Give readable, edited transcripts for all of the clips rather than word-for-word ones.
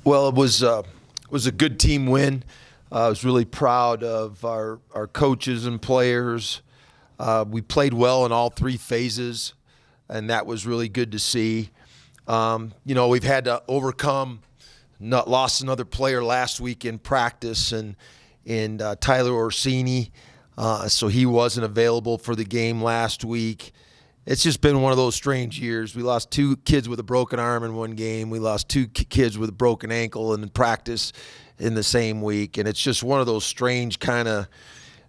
Well, it was a good team win. I was really proud of our coaches and players. We played well in all three phases, and that was really good to see. We've had to overcome, lost another player last week in practice, and Tyler Orsini, so he wasn't available for the game last week. It's just been one of those strange years. We lost two kids with a broken arm in one game. We lost two kids with a broken ankle in practice in the same week. And it's just one of those strange kind of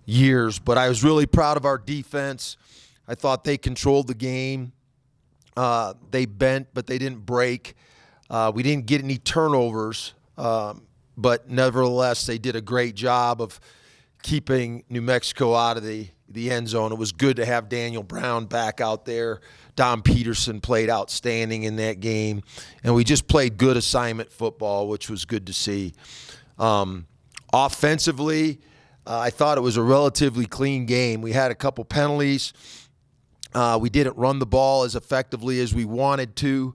years. But I was really proud of our defense. I thought they controlled the game. They bent, but they didn't break. We didn't get any turnovers. But nevertheless, they did a great job of keeping New Mexico out of the end zone. It was good to have Daniel Brown back out there. Don Peterson played outstanding in that game. And we just played good assignment football, which was good to see. Offensively, I thought it was a relatively clean game. We had a couple penalties. We didn't run the ball as effectively as we wanted to.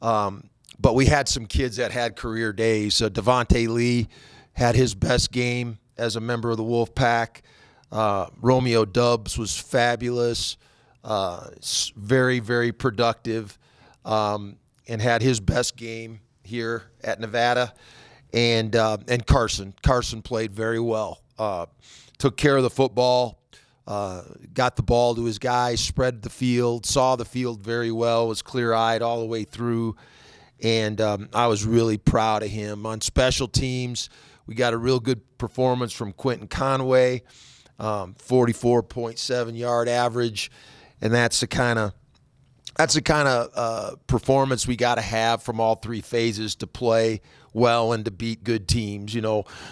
But we had some kids that had career days. Devontae Lee had his best game as a member of the Wolf Pack. Romeo Dubs was fabulous, very, very productive, and had his best game here at Nevada. And Carson played very well. Took care of the football, got the ball to his guys, spread the field, saw the field very well, was clear-eyed all the way through. And I was really proud of him. On special teams, we got a real good performance from Quentin Conway, 44.7 yard average, and that's the kind of performance we got to have from all three phases to play well and to beat good teams.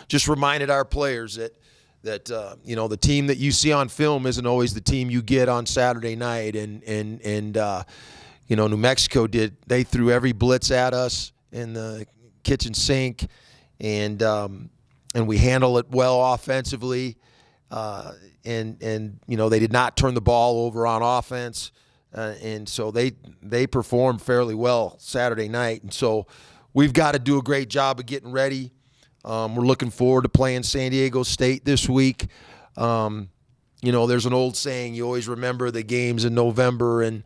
Just reminded our players that the team that you see on film isn't always the team you get on Saturday night, and New Mexico they threw every blitz at us in the kitchen sink, and we handle it well offensively, and they did not turn the ball over on offense, and so they performed fairly well Saturday night, and so we've got to do a great job of getting ready. We're looking forward to playing San Diego State this week. There's an old saying, you always remember the games in November, and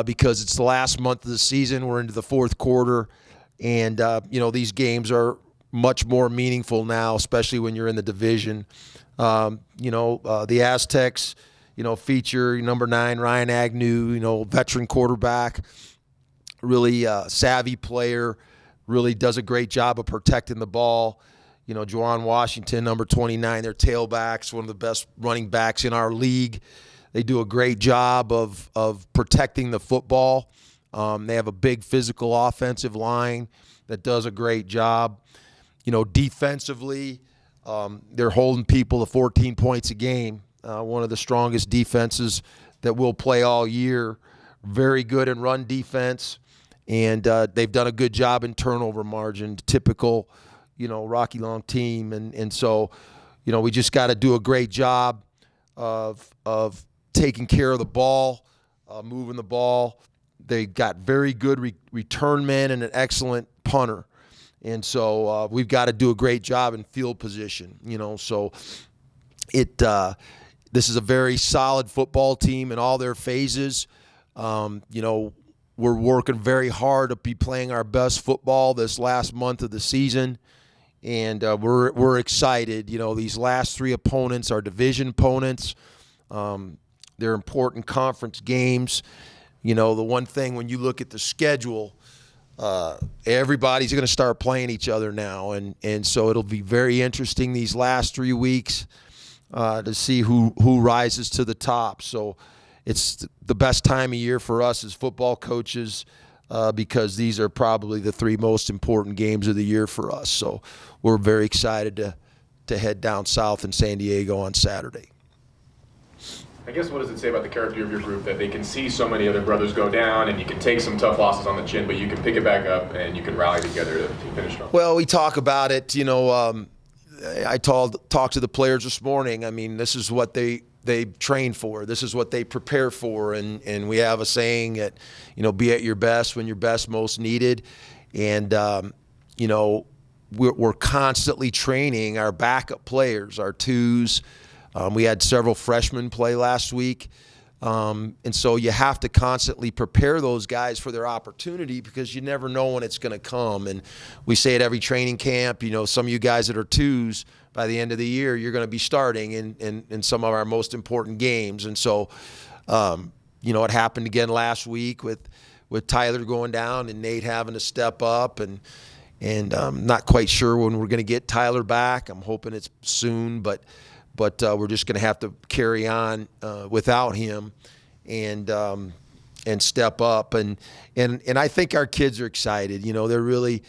because it's the last month of the season, we're into the fourth quarter, and these games are much more meaningful now, especially when you're in the division. The Aztecs, feature number 9 Ryan Agnew, veteran quarterback, really savvy player, really does a great job of protecting the ball. Juwan Washington, number 29, their tailbacks, one of the best running backs in our league. They do a great job of protecting the football. They have a big physical offensive line that does a great job. Defensively, they're holding people to 14 points a game. One of the strongest defenses that we'll play all year. Very good in run defense, and they've done a good job in turnover margin. Typical, Rocky Long team, and so, we just got to do a great job of taking care of the ball, moving the ball. They got very good return men and an excellent punter. And so we've got to do a great job in field position, So this is a very solid football team in all their phases. We're working very hard to be playing our best football this last month of the season. And we're excited. These last three opponents are division opponents. They're important conference games. The one thing when you look at the schedule, everybody's going to start playing each other now, and so it'll be very interesting these last 3 weeks to see who rises to the top. So it's the best time of year for us as football coaches because these are probably the 3 most important games of the year for us. So we're very excited to head down south in San Diego on Saturday. I guess what does it say about the character of your group that they can see so many other brothers go down and you can take some tough losses on the chin, but you can pick it back up and you can rally together to finish strong? Well, we talk about it. I talked to the players this morning. I mean, this is what they train for. This is what they prepare for. And we have a saying that, be at your best when your best most needed. And, you know, we're constantly training our backup players, our twos. We had several freshmen play last week. And so you have to constantly prepare those guys for their opportunity because you never know when it's going to come. And we say at every training camp, you know, some of you guys that are twos, by the end of the year, you're going to be starting in some of our most important games. And so, you know, it happened again last week with Tyler going down and Nate having to step up. And not quite sure when we're going to get Tyler back. I'm hoping it's soon, but we're just going to have to carry on without him and step up. And I think our kids are excited. You know, they're really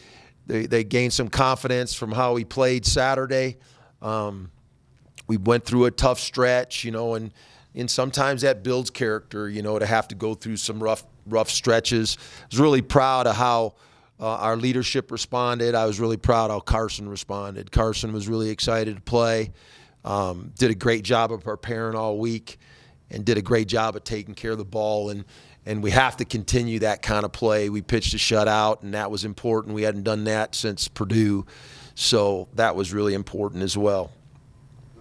they gained some confidence from how we played Saturday. We went through a tough stretch, you know, and sometimes that builds character, you know, to have to go through some rough stretches. I was really proud of how our leadership responded. I was really proud how Carson responded. Carson was really excited to play. Did a great job of preparing all week and did a great job of taking care of the ball. And we have to continue that kind of play. We pitched a shutout, and that was important. We hadn't done that since Purdue. So that was really important as well.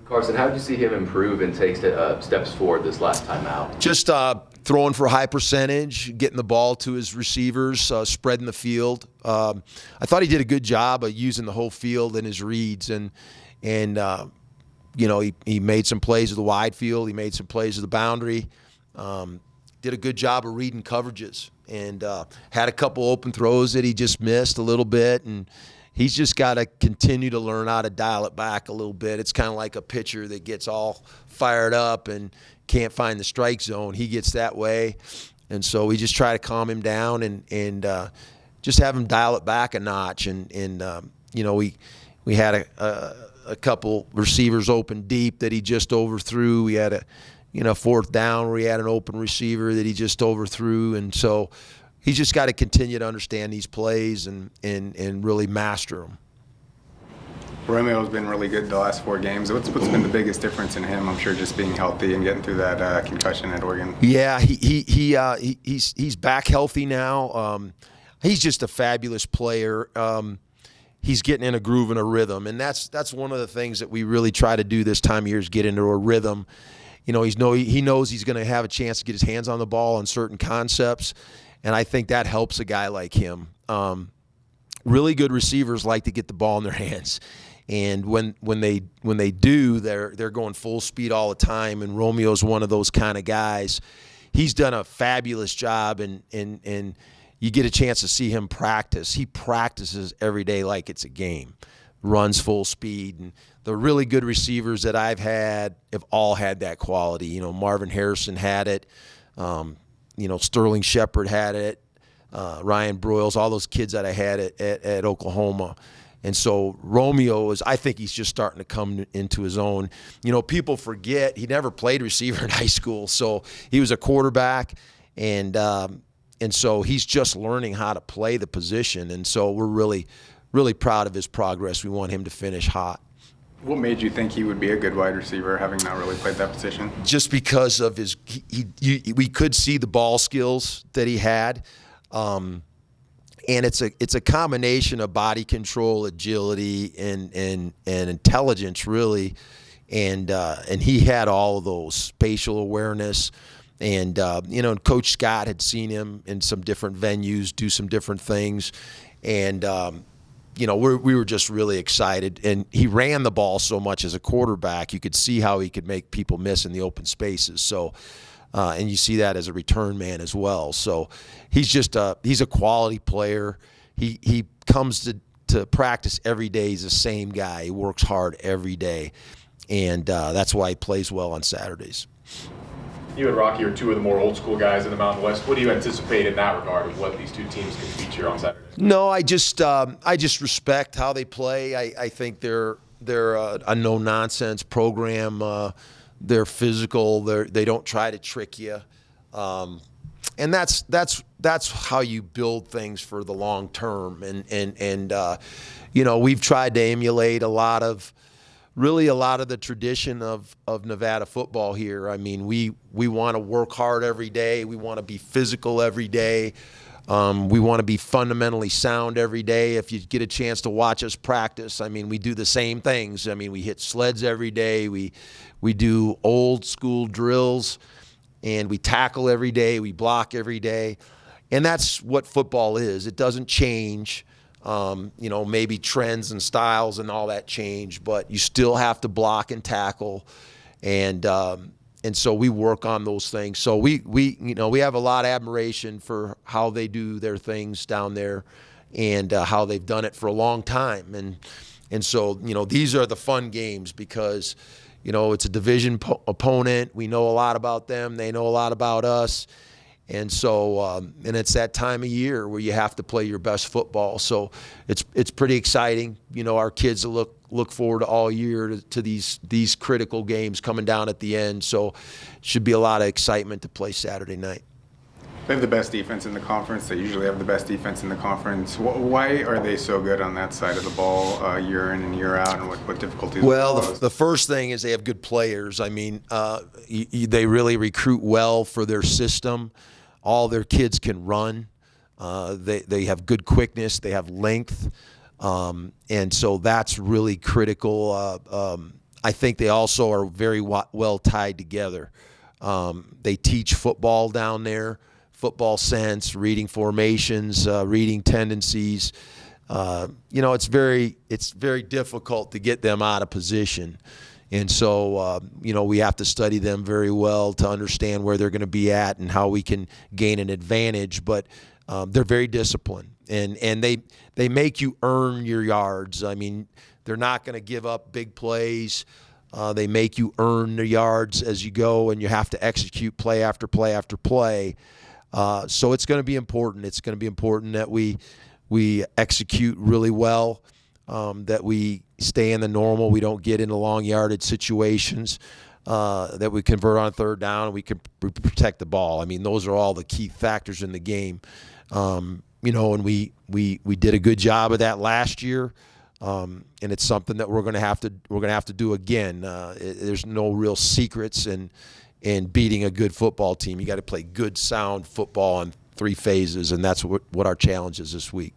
Carson, how did you see him improve and take steps forward this last time out? Just throwing for a high percentage, getting the ball to his receivers, spreading the field. I thought he did a good job of using the whole field in his reads. And you know, he made some plays of the wide field. He made some plays of the boundary. Did a good job of reading coverages and had a couple open throws that he just missed a little bit. And he's just got to continue to learn how to dial it back a little bit. It's kind of like a pitcher that gets all fired up and can't find the strike zone. He gets that way. And so we just try to calm him down and just have him dial it back a notch. And you know, we had a couple receivers open deep that he just overthrew. We had a fourth down where he had an open receiver that he just overthrew. And so he's just got to continue to understand these plays and really master them. Romeo's been really good the last 4 games. What's been the biggest difference in him? I'm sure just being healthy and getting through that concussion at Oregon. Yeah, he's back healthy now. He's just a fabulous player. He's getting in a groove and a rhythm, and that's one of the things that we really try to do this time of year is get into a rhythm. You know, he knows he's going to have a chance to get his hands on the ball on certain concepts, and I think that helps a guy like him. Really good receivers like to get the ball in their hands, and when they do, they're going full speed all the time. And Romeo's one of those kind of guys. He's done a fabulous job, and you get a chance to see him practice. He practices every day like it's a game, runs full speed. And the really good receivers that I've had have all had that quality. You know, Marvin Harrison had it. You know, Sterling Shepard had it. Ryan Broyles, all those kids that I had at Oklahoma. And so Romeo I think he's just starting to come into his own. You know, people forget he never played receiver in high school. So he was a quarterback, and so he's just learning how to play the position. And so we're really, really proud of his progress. We want him to finish hot. What made you think he would be a good wide receiver, having not really played that position? Just because of we could see the ball skills that he had. And it's a combination of body control, agility, and intelligence, really. And he had all of those, spatial awareness. And, you know, Coach Scott had seen him in some different venues do some different things. And, you know, we were just really excited. And he ran the ball so much as a quarterback, you could see how he could make people miss in the open spaces. So, and you see that as a return man as well. So he's a quality player. He comes to practice every day. He's the same guy. He works hard every day. And that's why he plays well on Saturdays. You and Rocky are two of the more old school guys in the Mountain West. What do you anticipate in that regard of what these two teams can feature on Saturday? No, I just respect how they play. I think they're a no nonsense program. They're physical. They don't try to trick you, and that's how you build things for the long term. And you know, we've tried to emulate a lot of the tradition of Nevada football here. I mean, we want to work hard every day. We want to be physical every day. We want to be fundamentally sound every day. If you get a chance to watch us practice, I mean, we do the same things. I mean, we hit sleds every day. We do old school drills, and we tackle every day. We block every day. And that's what football is. It doesn't change. Maybe trends and styles and all that change, but you still have to block and tackle. And so we work on those things. So we have a lot of admiration for how they do their things down there, and how they've done it for a long time. And so these are the fun games because it's a division opponent. We know a lot about them. They know a lot about us. And so and it's that time of year where you have to play your best football. So it's pretty exciting. Our kids look forward all year to these critical games coming down at the end. So it should be a lot of excitement to play Saturday night. They have the best defense in the conference. They usually have the best defense in the conference. Why are they so good on that side of the ball year in and year out, and what difficulties? Well, the first thing is they have good players. I mean, they really recruit well for their system. All their kids can run. They have good quickness. They have length. And so that's really critical. I think they also are very well tied together. They teach football down there, football sense, reading formations, reading tendencies. It's very difficult to get them out of position. And so, we have to study them very well to understand where they're going to be at and how we can gain an advantage. But they're very disciplined, and they make you earn your yards. I mean, they're not going to give up big plays. They make you earn the yards as you go, and you have to execute play after play after play. So it's going to be important. It's going to be important that we execute really well, that we stay in the normal. We don't get into long yardage situations, that we convert on third down, and we can protect the ball. I mean, those are all the key factors in the game. And we did a good job of that last year. And it's something that we're going to have to do again. There's no real secrets in beating a good football team. You got to play good, sound football in 3 phases, and that's what our challenge is this week.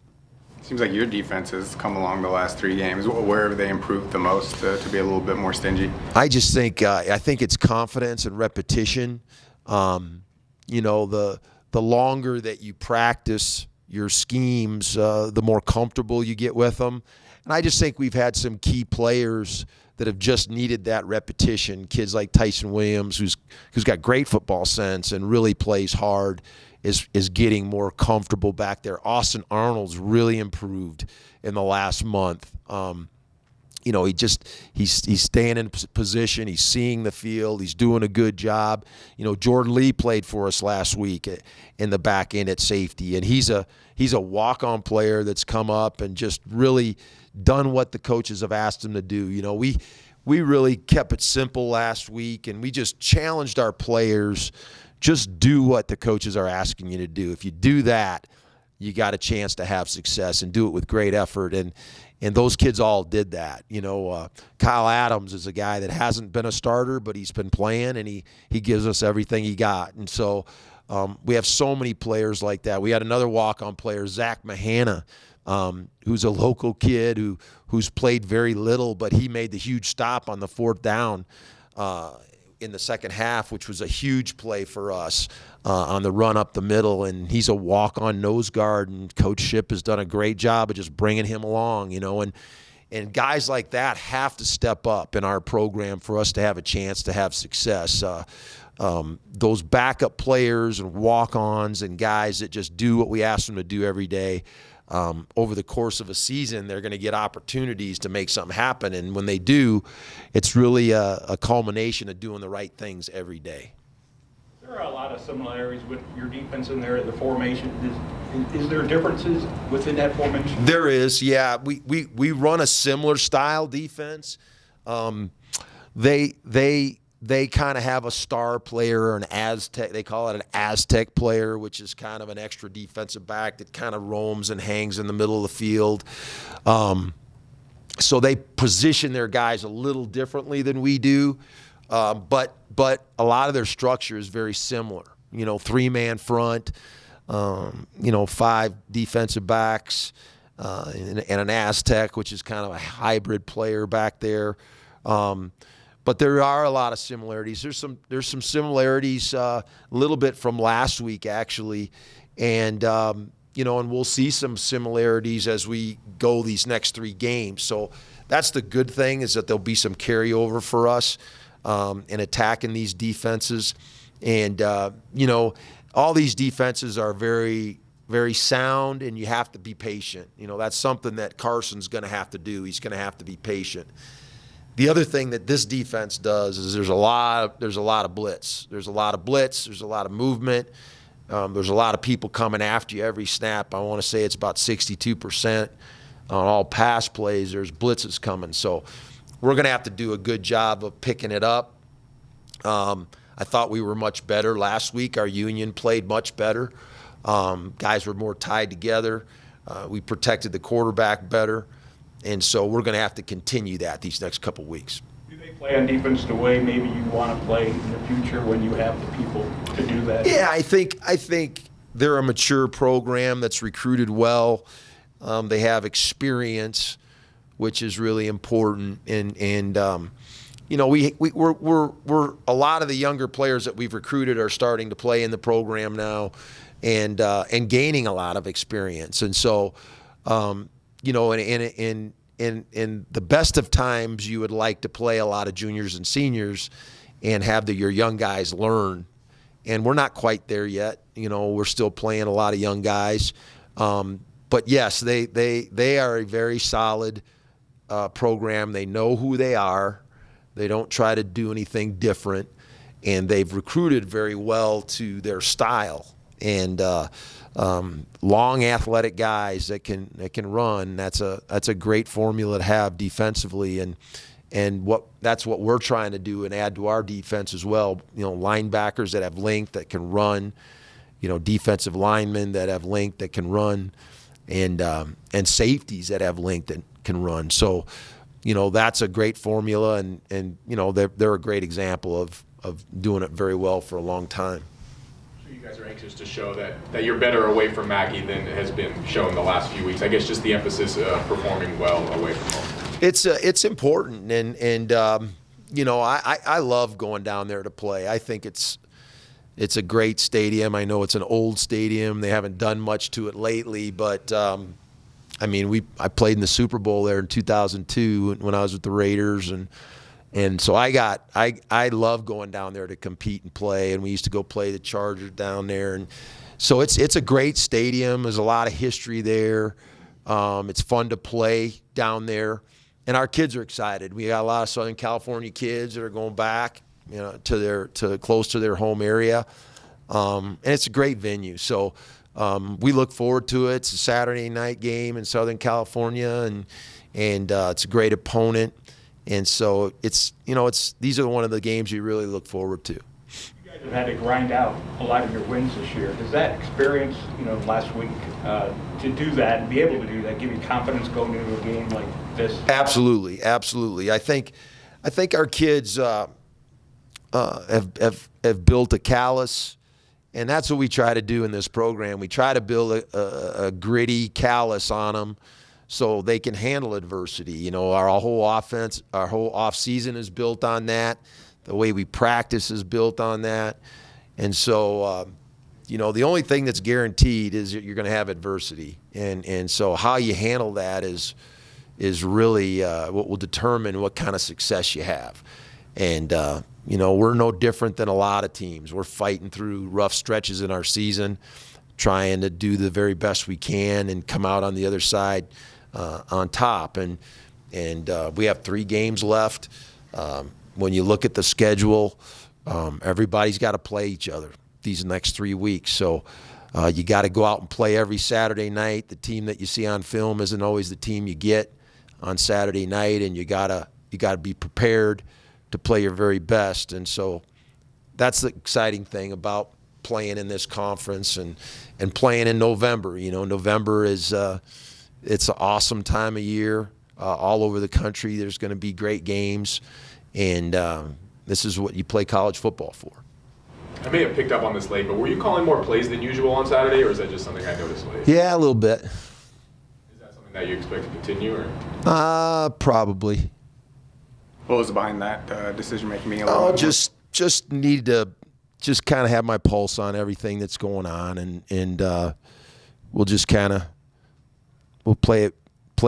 Seems like your defense has come along the last 3 games. Where have they improved the most to be a little bit more stingy? I just think it's confidence and repetition. The longer that you practice your schemes, the more comfortable you get with them. And I just think we've had some key players that have just needed that repetition. Kids like Tyson Williams, who's got great football sense and really plays hard, is getting more comfortable back there. Austin Arnold's really improved in the last month. He's staying in position. He's seeing the field. He's doing a good job. Jordan Lee played for us last week in the back end at safety, and he's a walk-on player that's come up and just really done what the coaches have asked him to do. We really kept it simple last week, and we just challenged our players. Just do what the coaches are asking you to do. If you do that, you got a chance to have success, and do it with great effort. And those kids all did that. Kyle Adams is a guy that hasn't been a starter, but he's been playing, and he gives us everything he got. And so we have so many players like that. We had another walk-on player, Zach Mahana, who's a local kid who's played very little, but he made the huge stop on the 4th down in the second half, which was a huge play for us on the run up the middle. And he's a walk-on nose guard, and Coach Shipp has done a great job of just bringing him along, and guys like that have to step up in our program for us to have a chance to have success. Those backup players and walk-ons and guys that just do what we ask them to do every day, over the course of a season, they're going to get opportunities to make something happen. And when they do, it's really a culmination of doing the right things every day. There are a lot of similarities with your defense in there at the formation. Is there differences within that formation? There is, yeah. We run a similar style defense. They kind of have a star player, an Aztec. They call it an Aztec player, which is kind of an extra defensive back that kind of roams and hangs in the middle of the field. So they position their guys a little differently than we do, but a lot of their structure is very similar. 3-man front. 5 defensive backs and an Aztec, which is kind of a hybrid player back there. But there are a lot of similarities. There's some similarities a little bit from last week, actually. And, and we'll see some similarities as we go these next 3 games. So that's the good thing, is that there'll be some carryover for us in attacking these defenses. And, all these defenses are very, very sound, and you have to be patient. That's something that Carson's going to have to do. He's going to have to be patient. The other thing that this defense does is there's a lot of blitz. There's a lot of blitz. There's a lot of movement. There's a lot of people coming after you every snap. I want to say it's about 62% on all pass plays. There's blitzes coming. So we're going to have to do a good job of picking it up. I thought we were much better last week. Our union played much better. Guys were more tied together. We protected the quarterback better. And so we're going to have to continue that these next couple weeks. Do they play on defense the way maybe you want to play in the future when you have the people to do that? Yeah, I think they're a mature program that's recruited well. They have experience, which is really important. And we're a lot of the younger players that we've recruited are starting to play in the program now, and gaining a lot of experience. And so, in the best of times, you would like to play a lot of juniors and seniors and have your young guys learn. And we're not quite there yet. We're still playing a lot of young guys. But yes, they are a very solid program. They know who they are. They don't try to do anything different. And they've recruited very well to their style. And long athletic guys that can run. That's a great formula to have defensively, and that's what we're trying to do and add to our defense as well. Linebackers that have length that can run, defensive linemen that have length that can run, and safeties that have length that can run. So, that's a great formula, and they're a great example of doing it very well for a long time. You guys are anxious to show that you're better away from Mackey than has been shown the last few weeks. I guess just the emphasis of performing well away from home. It's important, and I love going down there to play. I think it's a great stadium. I know it's an old stadium. They haven't done much to it lately, but I played in the Super Bowl there in 2002 when I was with the Raiders, and so I love going down there to compete and play, and we used to go play the Chargers down there. And so it's a great stadium. There's a lot of history there. It's fun to play down there, and our kids are excited. We got a lot of Southern California kids that are going back, to close to their home area, and it's a great venue. So we look forward to it. It's a Saturday night game in Southern California, and it's a great opponent. And so these are one of the games you really look forward to. You guys have had to grind out a lot of your wins this year. Does that experience, last week, to do that and be able to do that, give you confidence going into a game like this? Absolutely. I think our kids have built a callus, and that's what we try to do in this program. We try to build a gritty callus on them, so they can handle adversity. Our whole offense, our whole offseason is built on that. The way we practice is built on that. And so, the only thing that's guaranteed is that you're going to have adversity. And so how you handle that is really what will determine what kind of success you have. And, we're no different than a lot of teams. We're fighting through rough stretches in our season, trying to do the very best we can and come out on the other side on top, and we have 3 games left. When you look at the schedule, everybody's got to play each other these next 3 weeks. So you got to go out and play every Saturday night. The team that you see on film isn't always the team you get on Saturday night, and you gotta be prepared to play your very best. And so that's the exciting thing about playing in this conference and playing in November. November is it's an awesome time of year. All over the country, there's going to be great games, and this is what you play college football for. I may have picked up on this late, but were you calling more plays than usual on Saturday, or is that just something I noticed late? Yeah, a little bit. Is that something that you expect to continue, or? Probably. What was behind that decision making being a little bit more? Just need to just kind of have my pulse on everything that's going on, and we'll just kind of play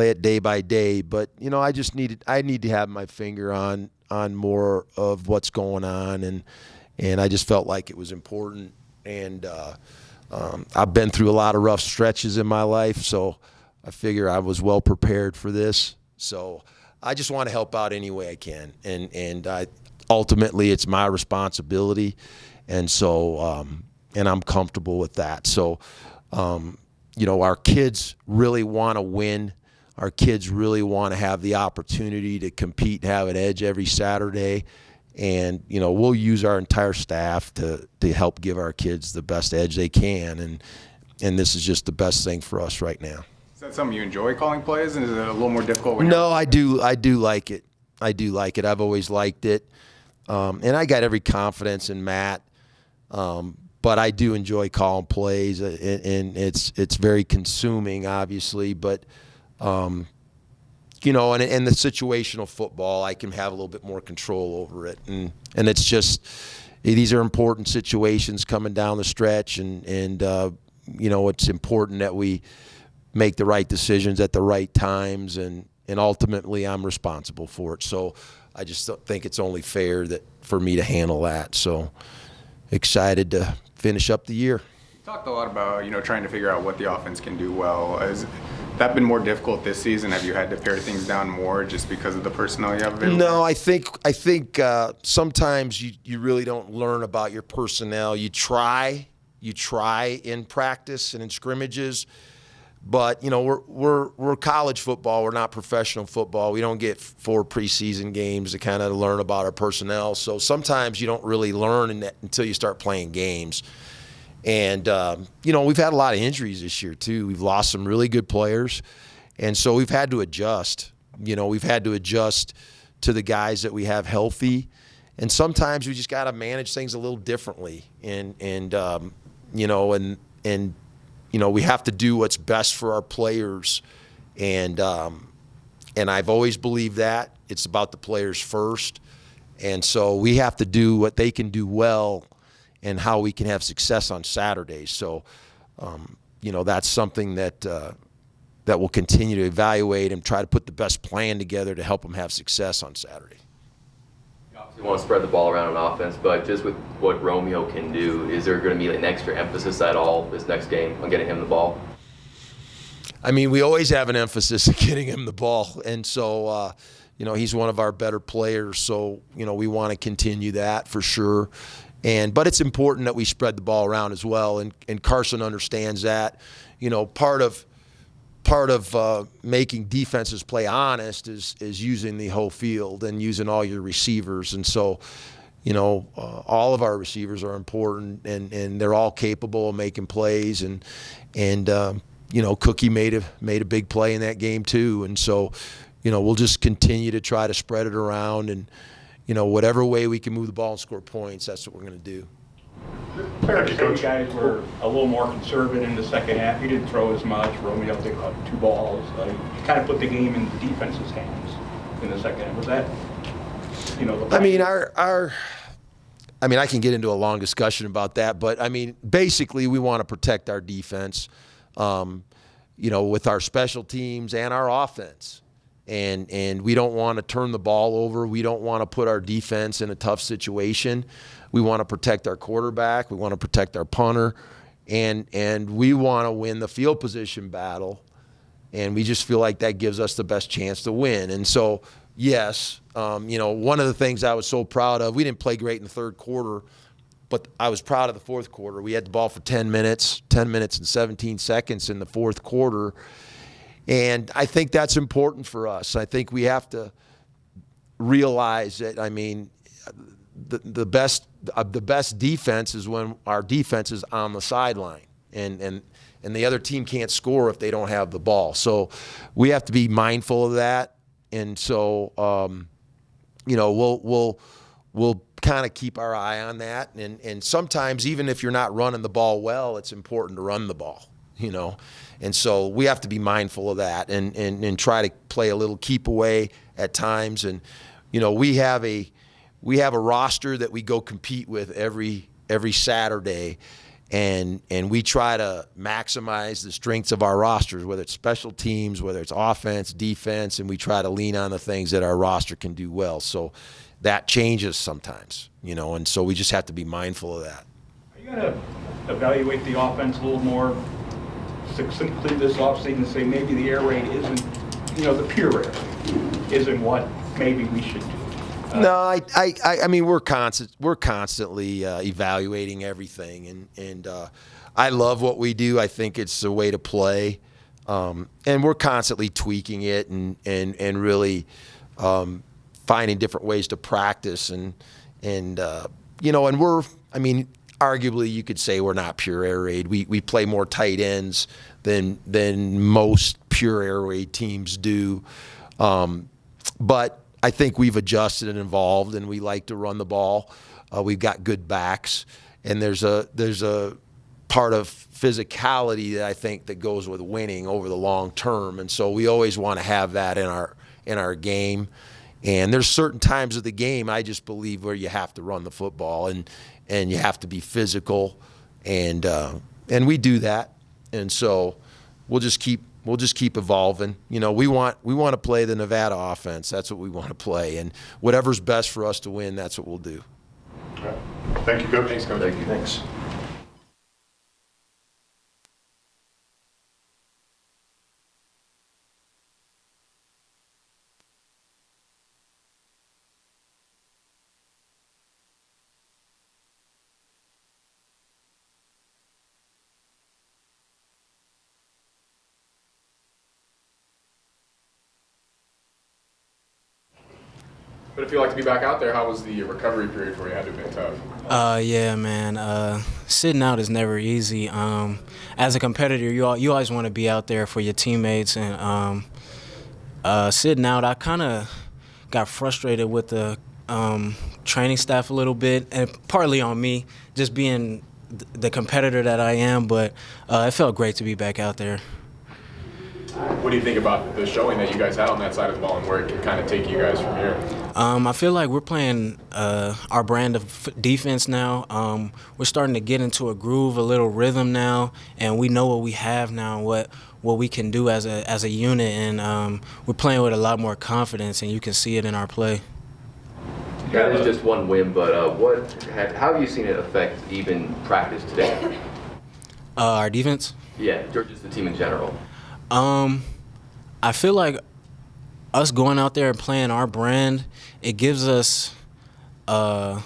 it day by day. But I need to have my finger on more of what's going on, and I just felt like it was important. And I've been through a lot of rough stretches in my life, so I figure I was well prepared for this. So I just want to help out any way I can, and ultimately it's my responsibility, and so and I'm comfortable with that. So our kids really want to win. Our kids really want to have the opportunity to compete and have an edge every Saturday, and we'll use our entire staff to help give our kids the best edge they can, and this is just the best thing for us right now. Is that something you enjoy, calling plays, and is it a little more difficult when No, I do like it. I do like it. I've always liked it. And I got every confidence in Matt. But I do enjoy calling plays, and it's very consuming, obviously. But, and the situational football, I can have a little bit more control over it. And it's just, these are important situations coming down the stretch, and it's important that we make the right decisions at the right times, and ultimately I'm responsible for it. So I just think it's only fair that for me to handle that. So excited to finish up the year. You talked a lot about trying to figure out what the offense can do well. Has that been more difficult this season? Have you had to pare things down more just because of the personnel you have available? No, I think sometimes you really don't learn about your personnel. You try in practice and in scrimmages. But we're college football. We're not professional football. We don't get 4 preseason games to kind of learn about our personnel. So sometimes you don't really learn until you start playing games. And we've had a lot of injuries this year too. We've lost some really good players, and so we've had to adjust. We've had to adjust to the guys that we have healthy, and sometimes we just got to manage things a little differently. And we have to do what's best for our players, and I've always believed that it's about the players first, and so we have to do what they can do well, and how we can have success on Saturdays. So, that's something that we'll continue to evaluate and try to put the best plan together to help them have success on Saturday. You want to spread the ball around on offense, but just with what Romeo can do, is there going to be an extra emphasis at all this next game on getting him the ball? I mean, we always have an emphasis on getting him the ball, and so he's one of our better players. So we want to continue that for sure. But it's important that we spread the ball around as well, and Carson understands that. Part of making defenses play honest is using the whole field and using all your receivers. And so, all of our receivers are important, and they're all capable of making plays. And Cookie made a big play in that game too. And so, we'll just continue to try to spread it around, and whatever way we can move the ball and score points, that's what we're going to do. Fair to say you guys were a little more conservative in the second half. You didn't throw as much. Romeo picked up 2 balls. You kind of put the game in the defense's hands in the second half. Was that, the I can get into a long discussion about that, but basically we want to protect our defense, with our special teams and our offense. And we don't want to turn the ball over. We don't want to put our defense in a tough situation. We want to protect our quarterback. We want to protect our punter. And we want to win the field position battle. And we just feel like that gives us the best chance to win. And so, yes, one of the things I was so proud of, we didn't play great in the third quarter, but I was proud of the fourth quarter. We had the ball for 10 minutes and 17 seconds in the fourth quarter. And I think that's important for us. I think we have to realize that, the best defense is when our defense is on the sideline, and the other team can't score if they don't have the ball. So we have to be mindful of that. And so, we'll kind of keep our eye on that. And sometimes, even if you're not running the ball well, it's important to run the ball, And so we have to be mindful of that and try to play a little keep away at times. And, we have a roster that we go compete with every Saturday. And we try to maximize the strengths of our rosters, whether it's special teams, whether it's offense, defense, and we try to lean on the things that our roster can do well. So that changes sometimes, and so we just have to be mindful of that. Are you going to evaluate the offense a little more succinctly this offseason and say maybe the air raid isn't, the pure air raid isn't what maybe we should do? No, I mean we're constantly evaluating everything, and I love what we do. I think it's a way to play, and we're constantly tweaking it and really finding different ways to practice and we're, arguably you could say we're not pure air raid. We play more tight ends than most pure air raid teams do, but I think we've adjusted and evolved, and we like to run the ball. We've got good backs, and there's a part of physicality that I think that goes with winning over the long term, and so we always want to have that in our game. And there's certain times of the game I just believe where you have to run the football and you have to be physical, and we do that, and so we'll just keep evolving. We want to play the Nevada offense. That's what we want to play, and whatever's best for us to win, that's what we'll do. All right. Thank you, Coach. Thanks, Coach. Thank you. Thanks. But if you like to be back out there, how was the recovery period for you? Had to have been tough. Yeah, man. Sitting out is never easy. As a competitor, you always want to be out there for your teammates, and sitting out, I kind of got frustrated with the training staff a little bit, and partly on me, just being the competitor that I am. But it felt great to be back out there. What do you think about the showing that you guys had on that side of the ball and where it can kind of take you guys from here? I feel like we're playing our brand of defense now. We're starting to get into a groove, a little rhythm now, and we know what we have now, what we can do as a unit, and we're playing with a lot more confidence, and you can see it in our play. That is just one win, but how have you seen it affect even practice today? Our defense? Yeah, or just the team in general. I feel like us going out there and playing our brand, it gives us, I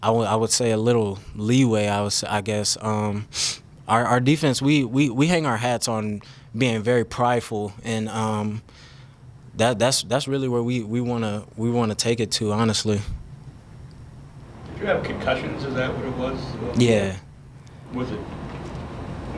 would say, a little leeway. I guess our defense, we hang our hats on being very prideful, and that's really where we wanna take it to, honestly. Did you have concussions? Is that what it was? Yeah. Was it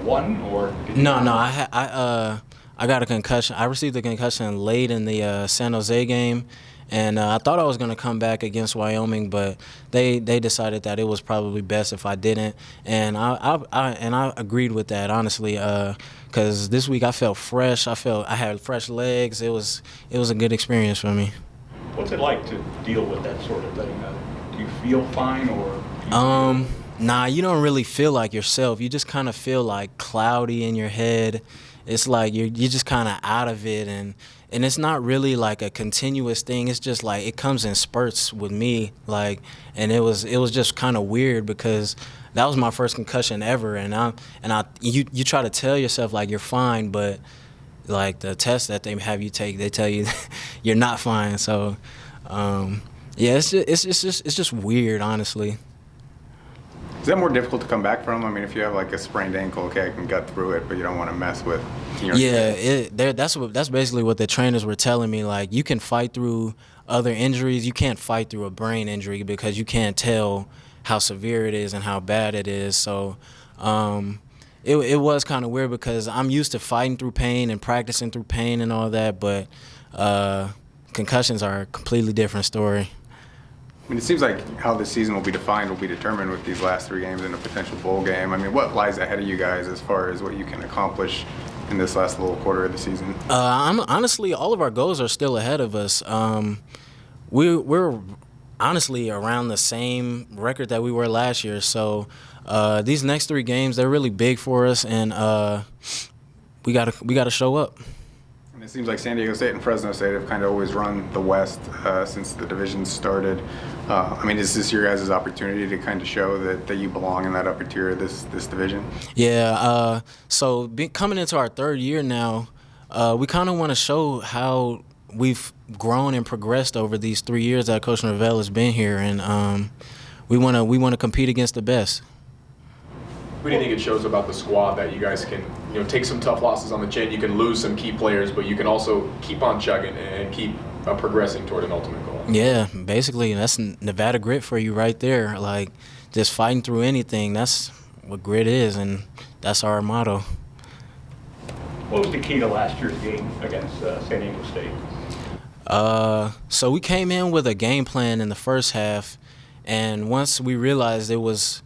one or? No. I got a concussion. I received a concussion late in the San Jose game, and I thought I was going to come back against Wyoming, but they decided that it was probably best if I didn't, and I agreed with that, honestly, because this week I felt fresh. I had fresh legs. It was a good experience for me. What's it like to deal with that sort of thing? Do you feel fine or? Nah, you don't really feel like yourself. You just kind of feel like cloudy in your head. It's like you're just kind of out of it, and it's not really like a continuous thing. It's just like it comes in spurts with me, like, and it was just kind of weird because that was my first concussion ever, and you try to tell yourself like you're fine, but like the test that they have you take, they tell you you're not fine. So yeah, it's just weird, honestly. Is that more difficult to come back from? I mean, if you have like a sprained ankle, okay, I can gut through it, but you don't want to mess with. Yeah, that's basically what the trainers were telling me. Like, you can fight through other injuries. You can't fight through a brain injury because you can't tell how severe it is and how bad it is. So it was kind of weird because I'm used to fighting through pain and practicing through pain and all that, but concussions are a completely different story. I mean, it seems like how this season will be defined will be determined with these last 3 games and a potential bowl game. I mean, what lies ahead of you guys as far as what you can accomplish in this last little quarter of the season? Honestly, all of our goals are still ahead of us. We're honestly around the same record that we were last year. So these next 3 games, they're really big for us, and we gotta show up. And it seems like San Diego State and Fresno State have kind of always run the West since the division started. I mean, is this your guys' opportunity to kind of show that you belong in that upper tier of this division? Yeah. So coming into our 3rd year now, we kind of want to show how we've grown and progressed over these 3 years that Coach Norvell has been here, and we want to compete against the best. What do you think it shows about the squad that you guys can, take some tough losses on the chin, you can lose some key players, but you can also keep on chugging and keep progressing toward an ultimate goal? Yeah, basically, that's Nevada grit for you right there. Like, just fighting through anything, that's what grit is, and that's our motto. What was the key to last year's game against San Diego State? So we came in with a game plan in the first half, and once we realized it was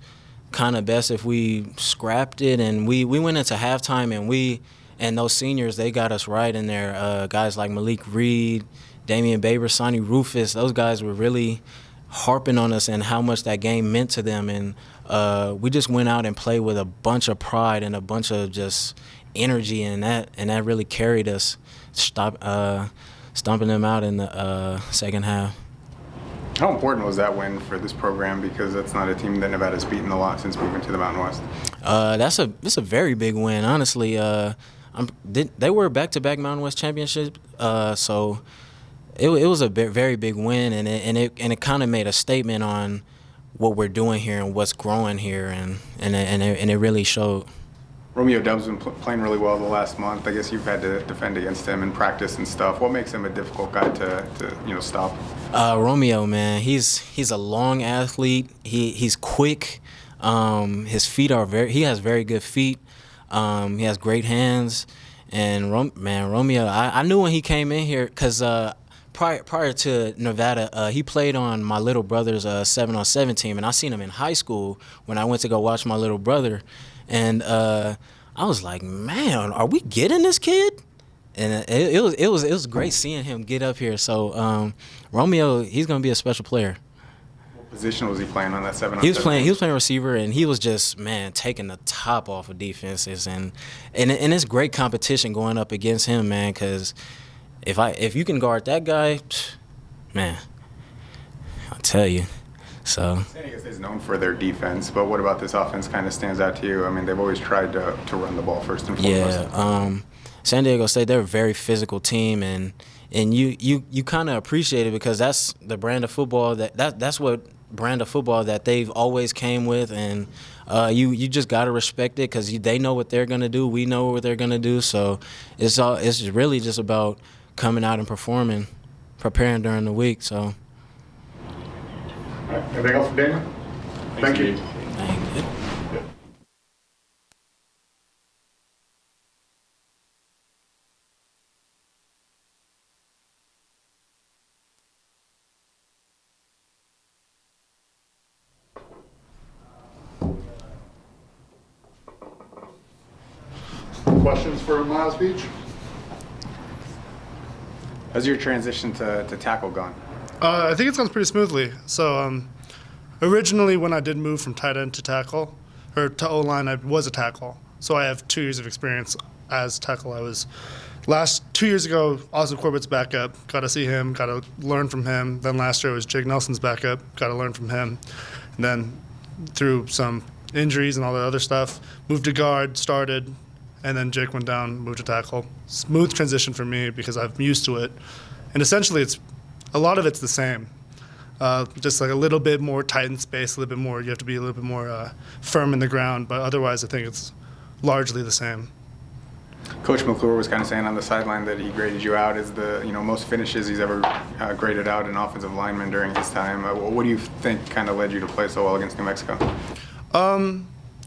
kind of best if we scrapped it, and we went into halftime, and those seniors, they got us right in there. Guys like Malik Reed, Damian Baber, Sonny Rufus, those guys were really harping on us and how much that game meant to them, and we just went out and played with a bunch of pride and a bunch of just energy, and that really carried us, stomping them out in the second half. How important was that win for this program? Because that's not a team that Nevada's beaten a lot since moving to the Mountain West. It's a very big win, honestly. They were back-to-back Mountain West championships, so it was a very big win, and it kind of made a statement on what we're doing here and what's growing here, and it really showed. Romeo Dubb's been playing really well the last month. I guess you've had to defend against him in practice and stuff. What makes him a difficult guy to stop? Romeo, man, he's a long athlete. He's quick. His feet he has very good feet. He has great hands. And Romeo, I knew when he came in here because prior to Nevada, he played on my little brother's 7-on-7 team, and I seen him in high school when I went to go watch my little brother. And I was like, man, are we getting this kid? And it was great seeing him get up here. So Romeo, he's gonna be a special player. What position was he playing on that 7-on-7? He was playing receiver, and he was just taking the top off of defenses, and it's great competition going up against him, man. Because if you can guard that guy, man, I'll tell you. So San Diego State is known for their defense, but what about this offense kind of stands out to you? I mean, they've always tried to run the ball first and foremost. Yeah, San Diego State, they're a very physical team, and you kind of appreciate it because that's the brand of football that's what brand of football that they've always came with, and you just gotta respect it because they know what they're gonna do, we know what they're gonna do, so it's really just about coming out and preparing during the week. So. All right. Anything else for Daniel? Thank you. Thank you. Questions for Miles Beach? How's your transition to tackle gone? I think it's gone pretty smoothly. So originally when I did move from tight end to tackle, or to O-line, I was a tackle. So I have 2 years of experience as tackle. I was 2 years ago, Austin Corbett's backup. Got to see him, got to learn from him. Then last year was Jake Nelson's backup. Got to learn from him. And then through some injuries and all that other stuff, moved to guard, started, and then Jake went down, moved to tackle. Smooth transition for me because I'm used to it. And essentially a lot of it's the same. Just like a little bit more tight in space, a little bit more, you have to be a little bit more firm in the ground, but otherwise I think it's largely the same. Coach McClure was kind of saying on the sideline that he graded you out as the most finishes he's ever graded out an offensive lineman during his time. What do you think kind of led you to play so well against New Mexico?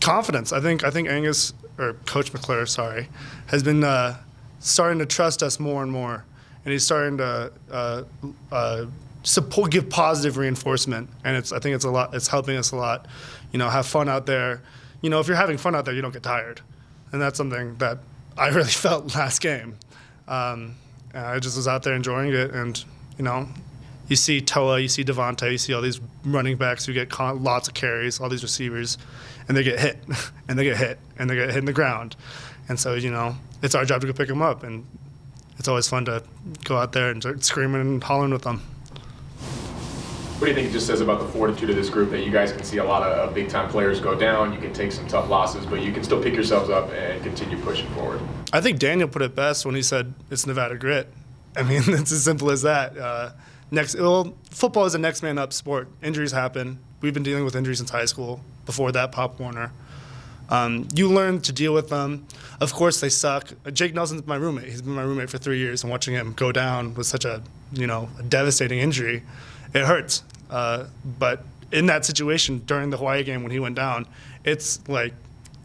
Confidence. I think Angus, or Coach McClure, has been starting to trust us more and more, and he's starting to give positive reinforcement, and I think it's a lot. It's helping us a lot. Have fun out there. If you're having fun out there, you don't get tired, and that's something that I really felt last game. I just was out there enjoying it, and you see Toa, you see Devontae, you see all these running backs who get lots of carries, all these receivers, and they get hit, and they get hit, and they get hit in the ground, and so it's our job to go pick them up, and it's always fun to go out there and start screaming and hollering with them. What do you think it just says about the fortitude of this group that you guys can see a lot of big-time players go down, you can take some tough losses, but you can still pick yourselves up and continue pushing forward? I think Daniel put it best when he said it's Nevada grit. I mean, it's as simple as that. Football is a next man up sport. Injuries happen. We've been dealing with injuries since high school. Before that, Pop Warner. You learn to deal with them. Of course, they suck. Jake Nelson's my roommate. He's been my roommate for 3 years, and watching him go down with such a devastating injury, it hurts. But in that situation during the Hawaii game when he went down, it's like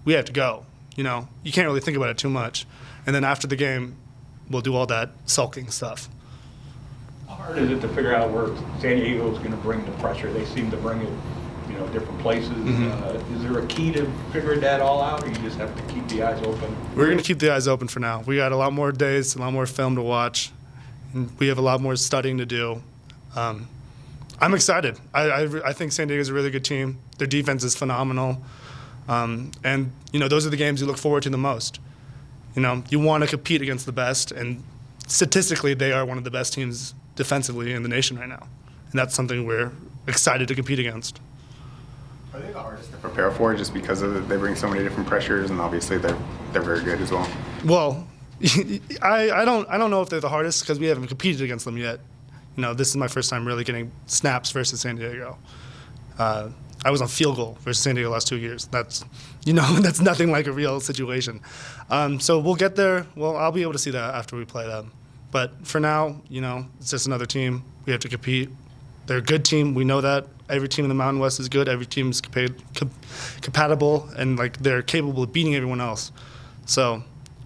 we have to go. You can't really think about it too much. And then after the game, we'll do all that sulking stuff. How hard is it to figure out where San Diego is going to bring the pressure? They seem to bring it, different places. Is there a key to figuring that all out, or you just have to keep the eyes open? We're going to keep the eyes open for now. We got a lot more days, a lot more film to watch, and we have a lot more studying to do. I'm excited. I think San Diego's a really good team. Their defense is phenomenal. And those are the games you look forward to the most. You want to compete against the best, and statistically, they are one of the best teams defensively in the nation right now. And that's something we're excited to compete against. Are they the hardest to prepare for just because they bring so many different pressures, and obviously they're very good as well? Well, I don't know if they're the hardest because we haven't competed against them yet. This is my first time really getting snaps versus San Diego. I was on field goal versus San Diego the last 2 years. That's that's nothing like a real situation. So we'll get there. Well, I'll be able to see that after we play them. But for now, it's just another team. We have to compete. They're a good team. We know that. Every team in the Mountain West is good. Every team is compatible, and they're capable of beating everyone else. So,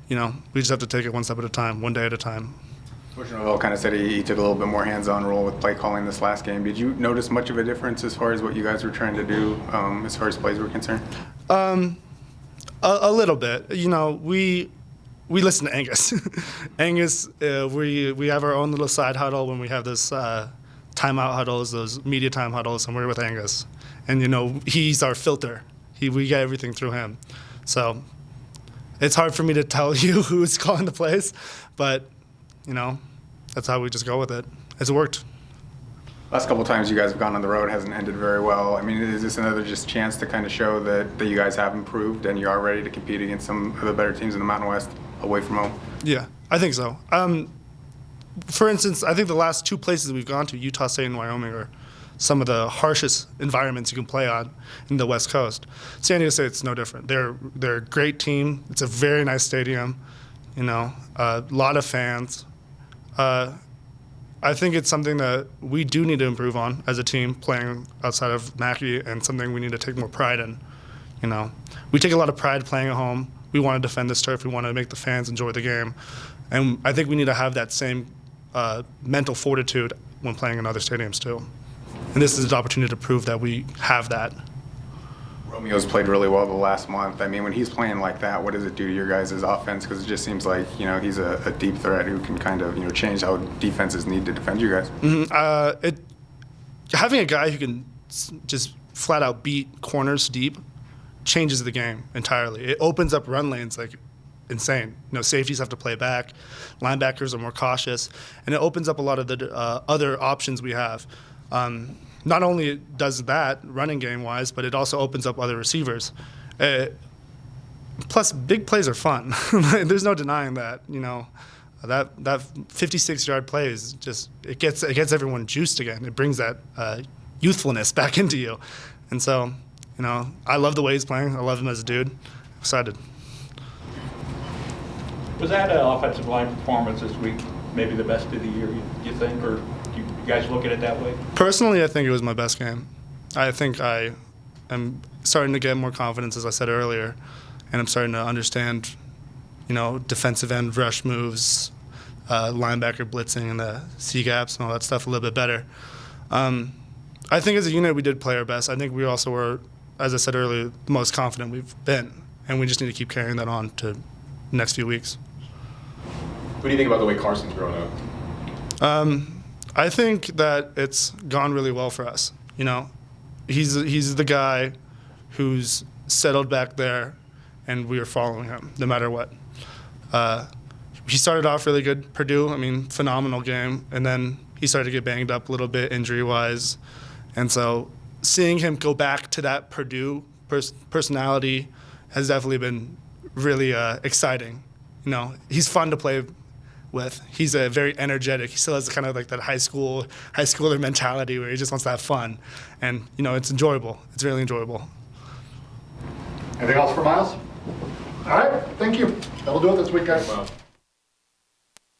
we just have to take it one step at a time, one day at a time. Coach Norvell kind of said he took a little bit more hands-on role with play calling this last game. Did you notice much of a difference as far as what you guys were trying to do as far as plays were concerned? A little bit. We listen to Angus. Angus, we have our own little side huddle when we have this timeout huddles, those media time huddles, and we're with Angus. And, he's our filter. We get everything through him. So it's hard for me to tell you who's calling the plays, but, that's how we just go with it. It's worked. Last couple of times you guys have gone on the road hasn't ended very well. I mean, is this another just chance to kind of show that you guys have improved and you are ready to compete against some of the better teams in the Mountain West away from home? Yeah, I think so. For instance, I think the last two places we've gone to, Utah State and Wyoming, are some of the harshest environments you can play on in the West Coast. San Diego State's no different. They're a great team. It's a very nice stadium. A lot of fans. I think it's something that we do need to improve on as a team playing outside of Mackey, and something we need to take more pride in. We take a lot of pride playing at home. We want to defend this turf. We want to make the fans enjoy the game. And I think we need to have that same mental fortitude when playing in other stadiums too. And this is an opportunity to prove that we have that. Romeo's played really well the last month. I mean, when he's playing like that, what does it do to your guys' offense? Because it just seems like, he's a deep threat who can kind of, change how defenses need to defend you guys. Mm-hmm. Having a guy who can just flat out beat corners deep changes the game entirely. It opens up run lanes like insane. Safeties have to play back, linebackers are more cautious, and it opens up a lot of the other options we have. Not only does that running game wise, but it also opens up other receivers. Plus, big plays are fun. There's no denying that. That 56-yard play is just it gets everyone juiced again. It brings that youthfulness back into you, and so I love the way he's playing. I love him as a dude. Excited. Was that offensive line performance this week maybe the best of the year, you think, or do you guys look at it that way? Personally, I think it was my best game. I think I am starting to get more confidence, as I said earlier, and I'm starting to understand, defensive end rush moves, linebacker blitzing and the C gaps and all that stuff a little bit better. I think as a unit we did play our best. I think we also were, as I said earlier, the most confident we've been, and we just need to keep carrying that on to the next few weeks. What do you think about the way Carson's grown up? I think that it's gone really well for us. You know, he's the guy who's settled back there, and we are following him no matter what. He started off really good, Purdue. I mean, phenomenal game, and then he started to get banged up a little bit injury-wise, and so seeing him go back to that Purdue personality has definitely been really exciting. You know, he's fun to play with. He's very energetic. He still has kind of like that high schooler mentality where he just wants to have fun, and you know, it's enjoyable. It's really enjoyable. Anything else for Miles? All right, thank you. That'll do it this week, guys. Wow.